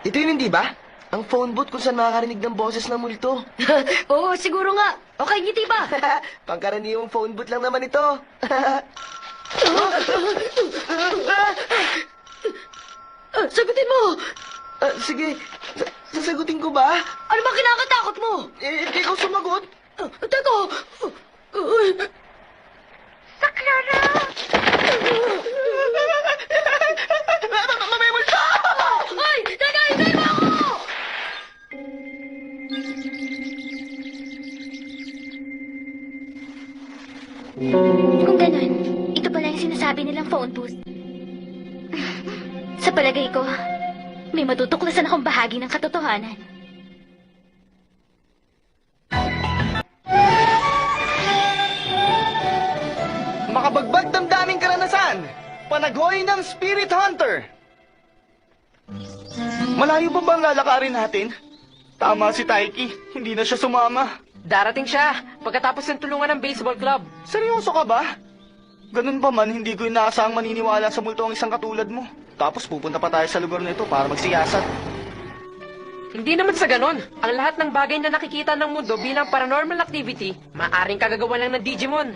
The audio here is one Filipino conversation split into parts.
Ito yun hindi ba? Ang phone booth kung saan makakarinig ng boses ng multo. Oo, siguro nga. Okay, ngiti ba? Pangkaraniwang phone booth lang naman ito. Sagutin mo! Sige, sasagutin ko ba? Ano ba kinakatakot mo? Ikaw sumagot. Teko! Sakla na! May multo! Ay! Teka, hintay mo ako! Kung ganun, ito pala yung sinasabi nilang phone booth. Sa palagay ko, may matutuklasan akong bahagi ng katotohanan. Makabagbag damdaming karanasan. Panagoy ng Spirit Hunter. Malayo ba bang lalakarin natin? Tama si Taiki. Hindi na siya sumama. Darating siya pagkatapos ng tulungan ng baseball club. Seryoso ka ba? Ganun pa man, hindi ko inaasahang maniniwala sa multo ang isang katulad mo. Tapos pupunta pa tayo sa lugar na ito para magsiyasat. Hindi naman sa ganon. Ang lahat ng bagay na nakikita ng mundo bilang paranormal activity, maaring kagagawa lang ng Digimon.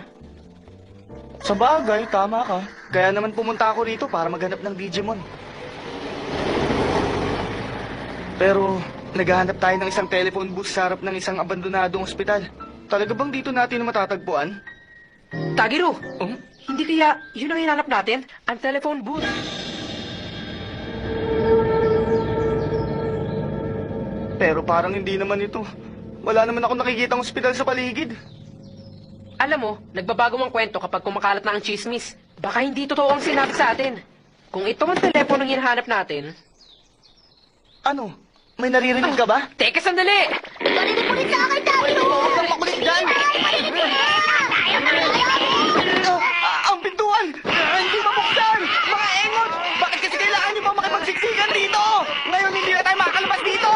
Sa bagay, tama ka. Kaya naman pumunta ako rito para maghanap ng Digimon. Pero, naghahanap tayo ng isang telephone booth sa harap ng isang abandonadong ospital. Talaga bang dito natin matatagpuan? Tagiru, hindi kaya yun ang hinanap natin? Ang telephone booth. Pero parang hindi naman ito. Wala naman ako nakikitang ospital sa paligid. Alam mo, nagbabago ang kwento kapag kumakalat na ang chismis. Baka hindi totoo ang sinabi sa atin. Kung ito ang telepono ang hinahanap natin... Ano? May naririnig ka ba? Teka, sandali! Marinig mo rin sa akin, Tayo! Huwag kang makulit dyan! Ang pintuan! Hindi mabuksan! Mga engot! Bakit kasi kailangan niyo pa makipagsiksikan dito? Ngayon hindi na tayo makalabas dito!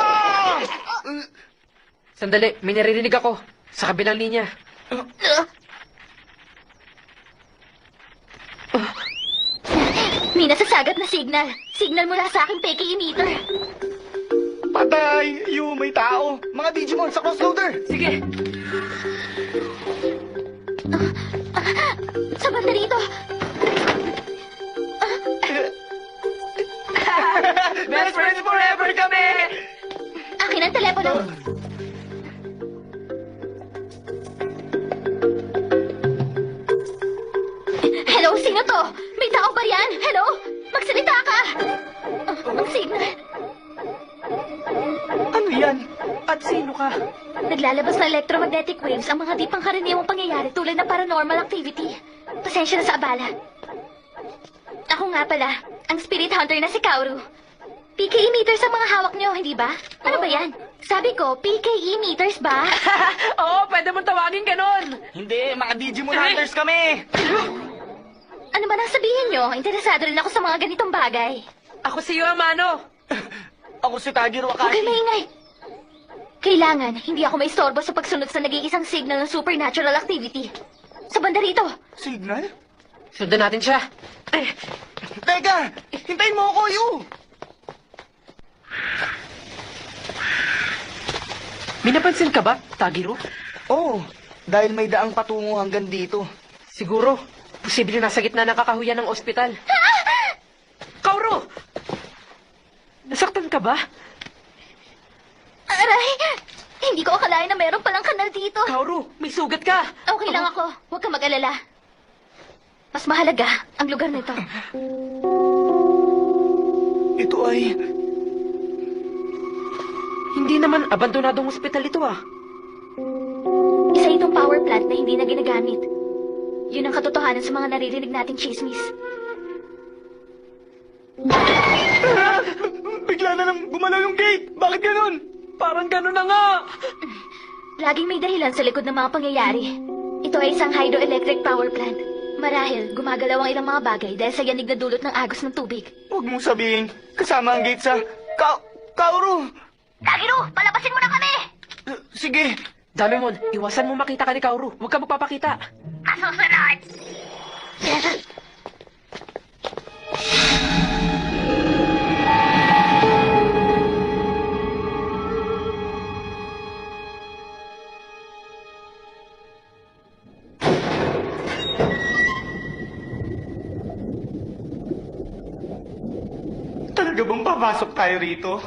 Sandali, may naririnig ako. Sa kabilang linya. May nasasagat na signal. Signal mula sa aking peke emitter. Patay! May tao! Mga Digimon sa crossloader! Sige! Sa banda rito. Best friends forever kami! Akin ang telepono. Hello, sino to? May tao ba yan? Hello? Magsalita ka! Ang signal. Ano yan? At sino ka? Naglalabas ng electromagnetic waves ang mga di pangkaraniwang pangyayari tulad ng paranormal activity. Pasensya na sa abala. Ako nga pala, ang spirit hunter na si Kaoru. PKE meters ang mga hawak niyo, hindi ba? Ano ba yan? Sabi ko, PKE meters ba? Oo, pwede mong tawagin ganon! Hindi, mga Digimon hunters kami! Ano ba nang sabihin niyo? Interesado rin ako sa mga ganitong bagay. Ako si Amano. Ako si Tagiru Huwag kayo Akashi. maingay. Kailangan, hindi ako maistorbo sa pagsunod sa nag-iisang signal ng supernatural activity. Sa banda rito. Signal? Sundan natin siya. Teka! Hintayin mo ako, Yu! May napansin ka ba, Tagiru? Oo, dahil may daang patungo hanggang dito. Siguro, posible nasa gitna ng kakahuyan ng ospital. Kauro! Nasaktan ka ba? Aray! Hindi ko akalain na meron palang kanal dito. Kauro, may sugat ka! Okay lang ako. Huwag kang mag-alala. Mas mahalaga ang lugar nito. Ito ay... Hindi naman abandonadong ospital ito ah. Isa itong power plant na hindi na ginagamit. Yun ang katotohanan sa mga naririnig nating chismis. Bigla na lang gumalaw yung gate! Bakit ganun? Parang gano'n na nga! Laging may dahilan sa likod ng mga pangyayari. Ito ay isang hydroelectric power plant. Marahil, gumagalaw ang ilang mga bagay dahil sa yanig na dulot ng agos ng tubig. Huwag mong sabihin, kasama ang gate sa... Kaoru! Tagiru, palabasin mo na kami! Sige. Damemon, iwasan mo makita ka ni Kaoru. Huwag ka magpapakita. Kasusunod! Talaga bang papasok tayo rito?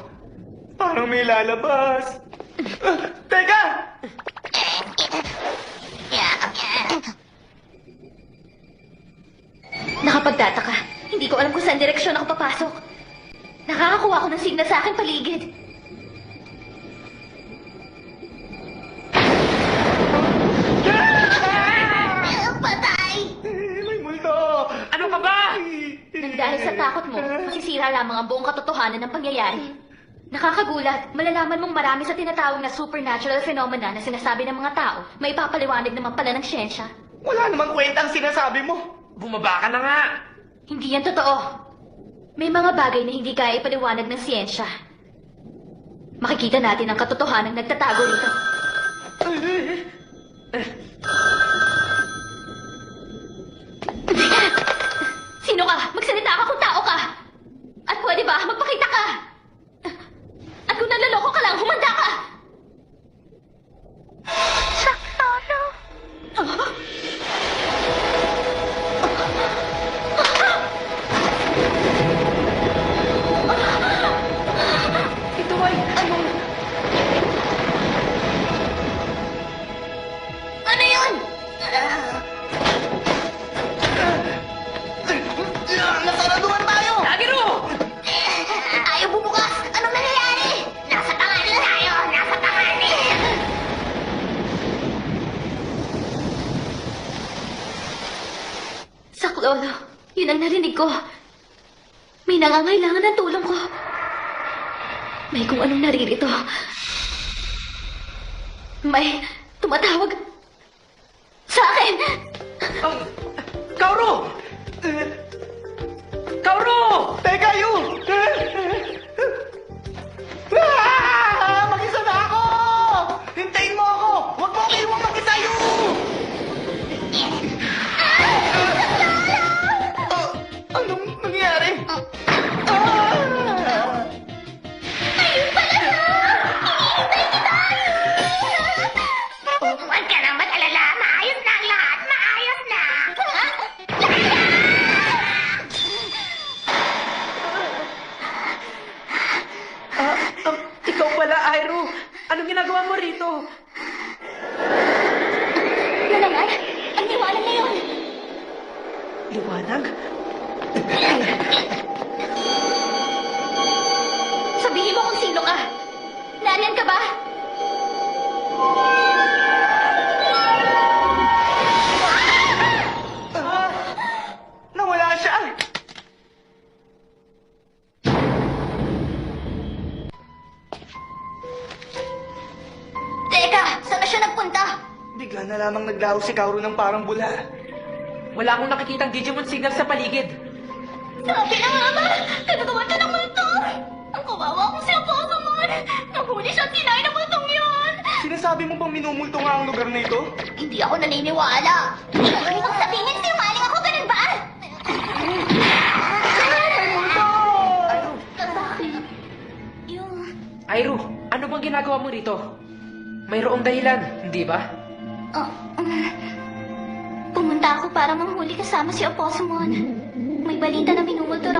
Parang may lalabas. Teka! Nakapagtataka. Hindi ko alam kung saan direksyon ako papasok. Nakakakuha ko ng signal sa aking paligid. Patay! May multo! Ano ka ba? Nang dahil sa takot mo, masisira lamang ang buong katotohanan ng pangyayari. Nakakagulat, malalaman mong marami sa tinatawag na supernatural phenomena na sinasabi ng mga tao, may ipapaliwanag naman pala ng siyensya. Wala namang kwenta ang sinasabi mo. Bumaba ka na nga. Hindi yan totoo. May mga bagay na hindi kaya ipaliwanag ng siyensya. Makikita natin ang katotohanan nagtatago rito. Sino ka? Magsalita ka kung tao ka! At pwede ba magpakita ka? At kung naloloko ka lang, humanda ka! Sakto, Ito ay, Ano yun? Nasaraduhan tayo! Agiro! Ayaw bumukas! Anong nangyayari? Nasa tangan tayo! Nasa tangan Saklolo, yun ang narinig ko. May nangangailangan ng tulong ko. May kung anong naririto. May tumatawag sa akin! Kauro! Kauro! Teka, Yu! Mag-isa na ako! Hintayin mo ako! Huwag mo kayo mag-isa, Yu! Anong nangyari? Huwag ka nang mag-alala! Maayos na ang lahat! Maayos na! Ikaw pala, Airo. Anong ginagawa mo rito? Nalangan? Ang liwanag na yun! Liwanag? Sabihin mo kung sino ka! Nariyan ka ba? Nawala siya! Teka! Saan na siya nagpunta? Bigla na lamang naglaho si Kaoru ng parang bula. Wala akong nakikitang Digimon signal sa paligid. Sabi na nga ba? Nagagawa ka ng multo! Ang kawawa kong si Apolomon! Nahuli siya at tinay ng multong yun! Sinasabi mo bang minumulto nga ang lugar na ito? Hindi ako naniniwala! Ang sabihin sinungaling ako, ganun ba? Bakit? Yung... Airo, ano bang ginagawa mo rito? Mayroong dahilan, hindi ba? Pumunta ako para manghuli kasama si Oposumon. May balita na minumulto